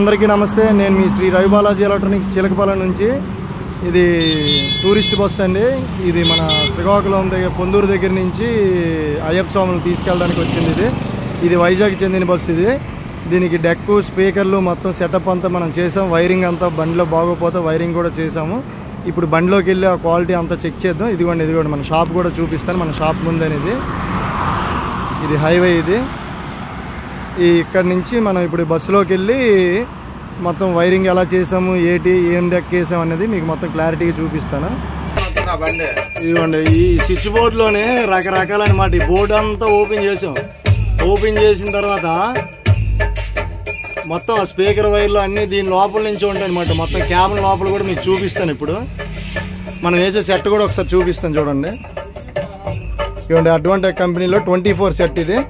అందరికీ నమస్తే. నేను మీ శ్రీ రవి బాలాజీ ఎలక్ట్రానిక్స్ చిలకపాలెం నుంచి. ఇది టూరిస్ట్ బస్సు అండి. ఇది మన శ్రీకాకుళం దగ్గర పొందూరు దగ్గర నుంచి అయ్యప్ప స్వామిని తీసుకెళ్ళడానికి వచ్చింది. ఇది వైజాగ్ చెందిన బస్సు. దీనికి డెక్కు, స్పీకర్లు మొత్తం సెటప్ అంతా మనం చేసాం. వైరింగ్ అంతా బండిలో బాగోపోతే వైరింగ్ కూడా చేసాము. ఇప్పుడు బండిలోకి వెళ్ళి ఆ క్వాలిటీ అంతా చెక్ చేద్దాం. ఇదిగోండి మన షాప్ కూడా చూపిస్తాను. మన షాప్ ముందనేది ఇది హైవే. ఇక్కడ నుంచి మనం ఇప్పుడు బస్సులోకి వెళ్ళి మొత్తం వైరింగ్ ఎలా చేసాము, ఏం డెక్ వేసాం అనేది మీకు మొత్తం క్లారిటీగా చూపిస్తాను. ఇదిగోండి ఈ స్విచ్ బోర్డులోనే రకరకాలన్నమాట. ఈ బోర్డు అంతా ఓపెన్ చేసాం. ఓపెన్ చేసిన తర్వాత మొత్తం స్పీకర్ వైర్లు అన్నీ దీని లోపల నుంచి ఉంటాయి అనమాట. మొత్తం క్యాబిన్ లోపల కూడా మీకు చూపిస్తాను. ఇప్పుడు మనం వేసే సెట్ కూడా ఒకసారి చూపిస్తాను చూడండి. ఇదిగోండి అడ్వాంటెక్ కంపెనీలో 24 సెట్ ఇది.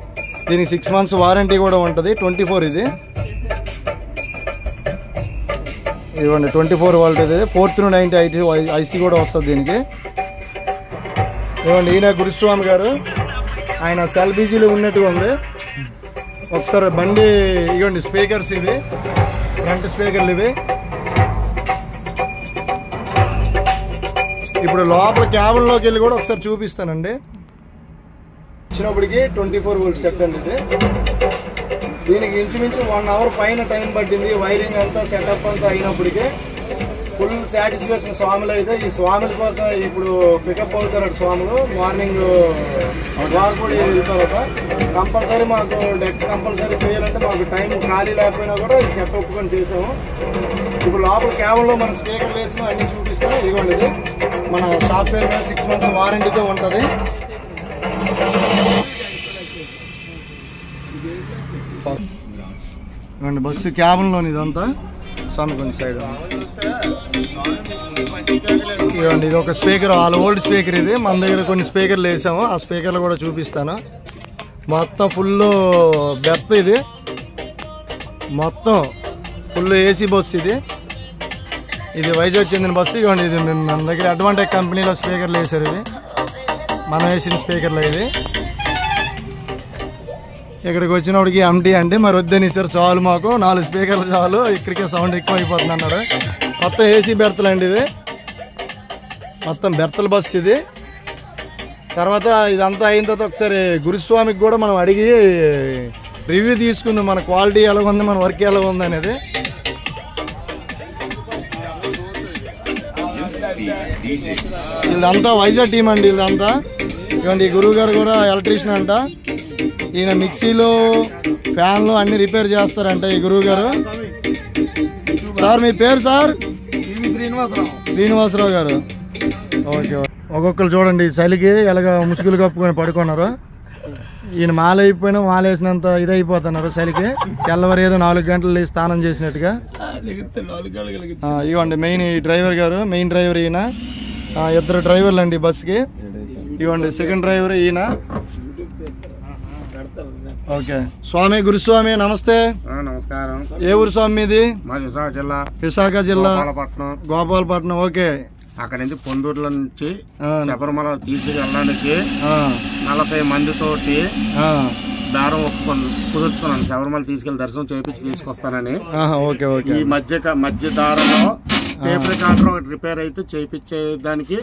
దీనికి 6 months వారంటీ కూడా ఉంటుంది. 24 ఇది. ఇదిగోండి 24 వోల్ట్ ఇది. 4-90 ఐసీ కూడా వస్తుంది దీనికి. ఇదిగోండి ఈయన గురుస్వామి గారు. ఆయన సెల్ బీజీలో ఉన్నట్టుగా ఉంది. ఒకసారి బండి ఇవ్వండి. స్పీకర్స్ ఇవి, ఫ్రంట్ స్పీకర్లు ఇవి. ఇప్పుడు లోపల క్యాబిన్లోకి వెళ్ళి కూడా ఒకసారి చూపిస్తానండి. వచ్చినప్పటికి 24 వోల్ట్ సెట్ అండి ఇది. దీనికి ఇంచుమించు 1 hour పైన టైం పట్టింది. వైరింగ్ అంతా సెటప్ అంతా అయినప్పటికీ ఫుల్ సాటిస్ఫాక్షన్. స్వాములు అయితే ఈ స్వాముల కోసం ఇప్పుడు పికప్ అవుతారు స్వాములు. మార్నింగ్ వార్పూడి వెళ్తారట. కంపల్సరీ మాకు డెక్ కంపల్సరీ చేయాలంటే మాకు టైం ఖాళీ లేకపోయినా కూడా ఈ సెట్ ఒప్పుకొని చేసాము. ఇప్పుడు లోపల క్యాబిన్లో మన స్పీకర్ వేసిన అన్ని చూపిస్తాం. ఇదిగోండి ఇది మన సాఫ్ట్వేర్ మీద 6 months వారంటీతో ఉంటుంది. బస్సు క్యాబిన్లోని ఇదంతా స్వామి కొన్ని సైడ్ ఇవ్వండి. ఇది ఒక స్పీకర్, ఆల్ ఓల్డ్ స్పీకర్ ఇది. మన దగ్గర కొన్ని స్పీకర్లు వేసాము. ఆ స్పీకర్లు కూడా చూపిస్తాను. మొత్తం ఫుల్ బెర్త్ ఇది. మొత్తం ఫుల్ ఏసీ బస్సు ఇది. ఇది వైజాగ్ చెందిన బస్సు. ఇవ్వండి ఇది మన దగ్గర అడ్వాంటెక్ కంపెనీలో స్పీకర్లు వేసారు. ఇవి మనం వేసిన స్పీకర్లు ఇవి. ఇక్కడికి వచ్చినప్పటికి ఎంటీ అంటే మరి వద్దని సార్ చాలు, మాకు 4 స్పీకర్లు చాలు, ఇక్కడికే సౌండ్ ఎక్కువ అయిపోతుంది అన్నాడు. మొత్తం ఏసీ బెర్తలు అండి ఇది. మొత్తం బెర్తల బస్సు ఇది. తర్వాత ఇదంతా అయిన తర్వాత ఒకసారి గురుస్వామికి కూడా మనం అడిగి రివ్యూ తీసుకుందాం. మన క్వాలిటీ ఎలా ఉంది, మన వర్క్ ఎలా ఉంది అనేది. వీళ్ళంతా వైజాగ్ టీం అండి. వీళ్ళంతా ఇవ్వండి. గురువు గారు కూడా ఎలక్ట్రీషియన్ అంట. ఈయన మిక్సీలు, ఫ్యాన్లు అన్ని రిపేర్ చేస్తారంట ఈ గురువు గారు. సార్ మీ పేరు సార్? శ్రీనివాసరావు గారు. ఓకే. ఒక్కొక్కరు చూడండి చలికి ఎలాగ ముసుగులు కప్పుకొని పడుకున్నారు. ఈయన మాల అయిపోయినా మాల వేసినంత ఇది అయిపోతున్నారు చలికి. తెల్లవారు ఏదో 4 గంటలు స్నానం చేసినట్టుగా. ఇవ్వండి మెయిన్ ఈ డ్రైవర్ గారు, మెయిన్ డ్రైవర్ ఈయన. 2 డ్రైవర్లు అండి బస్సుకి. ఇవ్వండి సెకండ్ డ్రైవర్ ఈయన. ఓకే. స్వామి గురుస్వామి నమస్తే. నమస్కారం. ఏ ఊరు స్వామి మీది? విశాఖ జిల్లా గోపాలపట్నం. ఓకే. అక్కడ నుంచి పొందూరులో నుంచి శబరిమల తీసుకెళ్ళడానికి 40 మందితోటి దారం కుదుర్చుకున్నాను. శబరిమల తీసుకెళ్లి దర్శనం చేయించి తీసుకొస్తానని. ఈ మధ్య దారంలో టేప్ రికార్డర్ ఒకటి రిపేర్ అయితే చేయించేదానికి.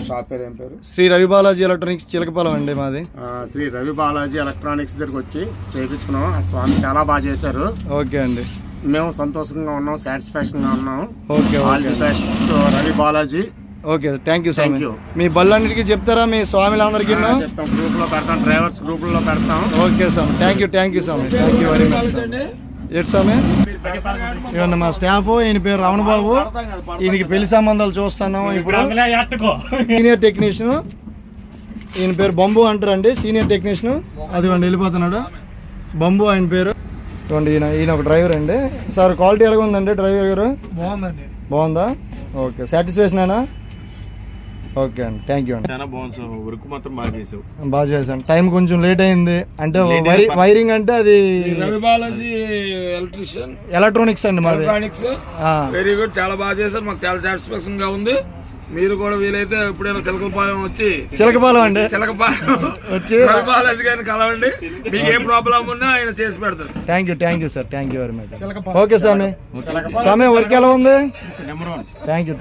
షాప్ పేరు ఏం పేరు? శ్రీ రవి బాలాజీ ఎలక్ట్రానిక్స్ చిలకపాలెం అండి మాది. శ్రీ రవి బాలాజీ ఎలక్ట్రానిక్స్ దగ్గరికి వచ్చి చేయించుకున్నాం. స్వామి చాలా బాగా చేశారు. ఓకే అండి. మేము సంతోషంగా ఉన్నాం, సాటిస్ఫాక్షన్ గా ఉన్నాం. Okay. Ravi Balaji. Okay thank you sir. మీ బళ్ళన్నిటికీ చెప్తారా మీ స్వామిలందరికీ? చెప్తాం, గ్రూప్ లో పెడతాం, డ్రైవర్స్ గ్రూప్ లో పెడతాం. Okay sir. Thank you Swami. Thank you very much. ఏంటి స్వామి? ఇవన్న మా స్టాఫ్. ఈయన పేరు రమణ బాబు. ఈయనకి పెళ్లి సంబంధాలు చూస్తున్నాం ఇప్పుడు. Senior technician. ఈయన పేరు బంబు అంటారండి, సీనియర్ టెక్నీషియన్. అదిగోండి వెళ్ళిపోతున్నాడు బంబు ఆయన పేరు. చూడండి ఈయన ఒక డ్రైవర్ అండి. సార్ క్వాలిటీ ఎలాగ ఉందండి డ్రైవర్ గారు? బాగుందండి. బాగుందా? ఓకే. సాటిస్ఫాక్షన్ అయినా? ఓకే అండి. థ్యాంక్ యూ అండి. బాగా చేశాను. టైం కొంచెం లేట్ అయింది అంటే వైరింగ్ అంటే అది ఎలక్ట్రానిక్స్ అండి మాది. Very good. చాలా బాగా చేశారు. మాకు చాలా సాటిస్ఫాక్షన్ గా ఉంది. మీరు కూడా వీలైతే ఎప్పుడైనా చిలకలపాలెం వచ్చి చిలకపాలెం అండి చిలకపాలెం వచ్చి రవిబాలాజీ గారిని కలవండి. మీకు ఏ ప్రాబ్లం ఉన్నా ఆయన చేసి పెడతారు. Thank you sir, thank you very much. Okay Swami, work ఎలా ఉంది? Thank you.